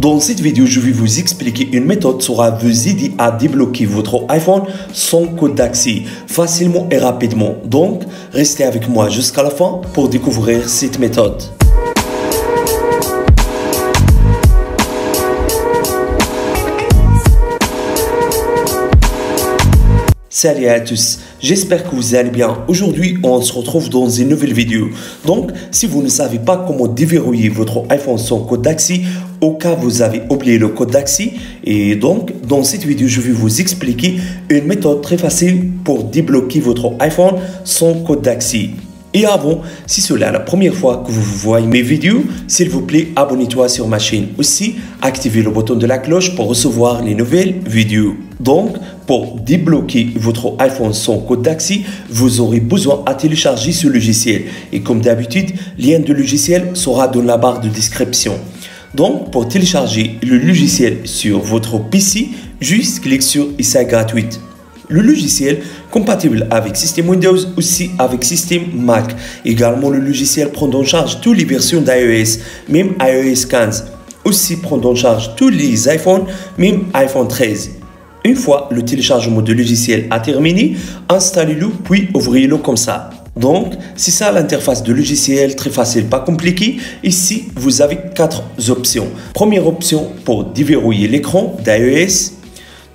Dans cette vidéo, je vais vous expliquer une méthode qui saura vous aider à débloquer votre iPhone sans code d'accès, facilement et rapidement. Donc, restez avec moi jusqu'à la fin pour découvrir cette méthode. Salut à tous, j'espère que vous allez bien. Aujourd'hui, on se retrouve dans une nouvelle vidéo. Donc, si vous ne savez pas comment déverrouiller votre iPhone sans code d'accès, au cas où vous avez oublié le code d'accès, et donc, dans cette vidéo, je vais vous expliquer une méthode très facile pour débloquer votre iPhone sans code d'accès. Et avant, si c'est la première fois que vous voyez mes vidéos, s'il vous plaît, abonnez-toi sur ma chaîne. Aussi, activez le bouton de la cloche pour recevoir les nouvelles vidéos. Donc, pour débloquer votre iPhone sans code d'accès, vous aurez besoin de télécharger ce logiciel. Et comme d'habitude, le lien du logiciel sera dans la barre de description. Donc, pour télécharger le logiciel sur votre PC, juste cliquez sur « Essai gratuit ». Le logiciel compatible avec système Windows, aussi avec système Mac. Également, le logiciel prend en charge toutes les versions d'iOS, même iOS 15. Aussi prend en charge tous les iPhones, même iPhone 13. Une fois le téléchargement du logiciel a terminé, installez-le puis ouvrez-le comme ça. Donc, c'est ça l'interface de logiciel, très facile, pas compliqué. Ici, vous avez 4 options. Première option pour déverrouiller l'écran d'iOS.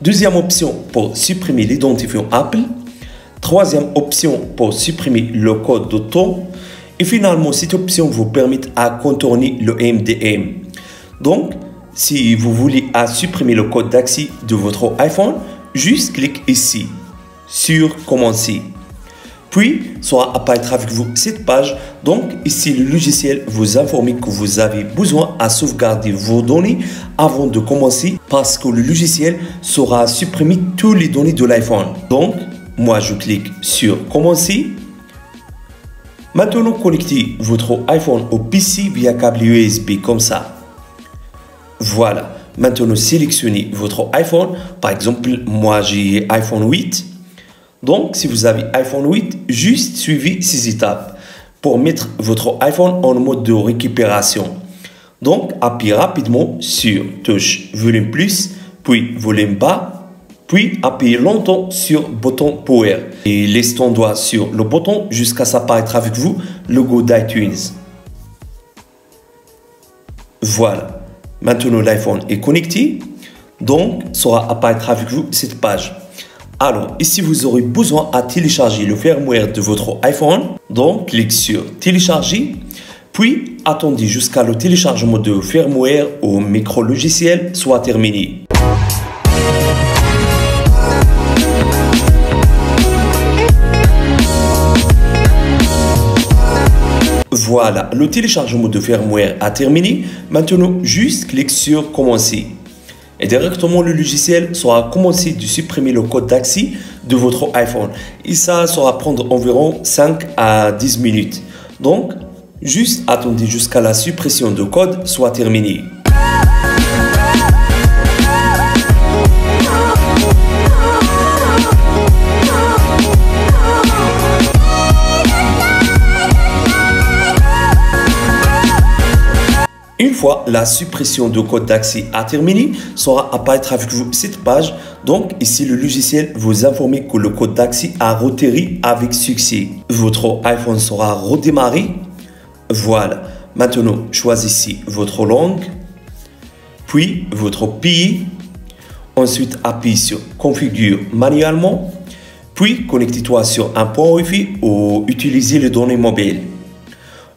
Deuxième option pour supprimer l'identifiant Apple. Troisième option pour supprimer le code de ton. Et finalement, cette option vous permet à contourner le MDM. Donc, si vous voulez supprimer le code d'accès de votre iPhone, juste cliquez ici sur Commencer. Puis, sera apparaître avec vous cette page. Donc, ici, le logiciel vous informe que vous avez besoin à sauvegarder vos données avant de commencer parce que le logiciel saura supprimer toutes les données de l'iPhone. Donc, moi, je clique sur Commencer. Maintenant, connectez votre iPhone au PC via câble USB comme ça. Voilà. Maintenant, sélectionnez votre iPhone. Par exemple, moi, j'ai iPhone 8. Donc, si vous avez iPhone 8, juste suivez ces étapes pour mettre votre iPhone en mode de récupération. Donc, appuyez rapidement sur touche volume plus, puis volume bas, puis appuyez longtemps sur bouton Power et laissez ton doigt sur le bouton jusqu'à ce qu'apparaître avec vous le logo d'iTunes. Voilà. Maintenant, l'iPhone est connecté. Donc, sera apparaître avec vous cette page. Alors, ici, vous aurez besoin à télécharger le firmware de votre iPhone. Donc, cliquez sur Télécharger. Puis, attendez jusqu'à le téléchargement de firmware au micro-logiciel soit terminé. Voilà, le téléchargement de firmware a terminé. Maintenant, juste cliquez sur Commencer. Et directement, le logiciel sera commencé de supprimer le code d'accès de votre iPhone. Et ça sera prendre environ 5 à 10 minutes. Donc, juste attendez jusqu'à la suppression de code soit terminée. Une fois la suppression de code d'accès a terminé, sera apparaître avec vous cette page. Donc ici, le logiciel vous informe que le code d'accès a retiré avec succès. Votre iPhone sera redémarré. Voilà. Maintenant, choisissez votre langue, puis votre pays. Ensuite, appuyez sur Configure manuellement. Puis, connectez-toi sur un point Wi-Fi ou utilisez les données mobiles.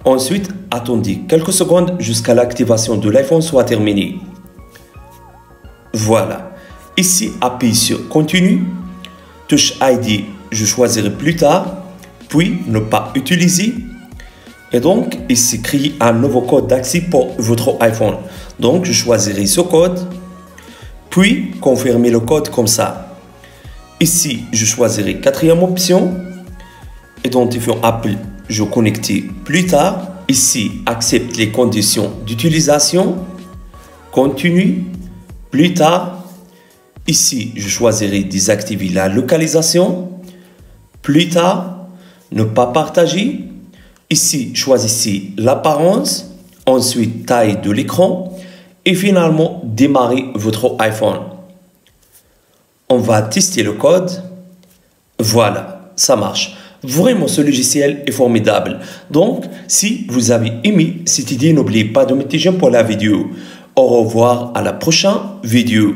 Ensuite, attendez quelques secondes jusqu'à l'activation de l'iPhone soit terminée. Voilà. Ici, appuyez sur Continue. Touch ID, je choisirai plus tard. Puis, ne pas utiliser. Et donc, ici, créer un nouveau code d'accès pour votre iPhone. Donc, je choisirai ce code. Puis, confirmer le code comme ça. Ici, je choisirai quatrième option. Identifiant Apple. Je connecte plus tard. Ici, accepte les conditions d'utilisation. Continue. Plus tard. Ici, je choisirai désactiver la localisation. Plus tard. Ne pas partager. Ici, choisissez l'apparence. Ensuite, taille de l'écran. et finalement démarrer votre iPhone. On va tester le code. Voilà, ça marche. Vraiment, ce logiciel est formidable. Donc, si vous avez aimé cette idée, n'oubliez pas de mettre j'aime pour la vidéo. Au revoir, à la prochaine vidéo.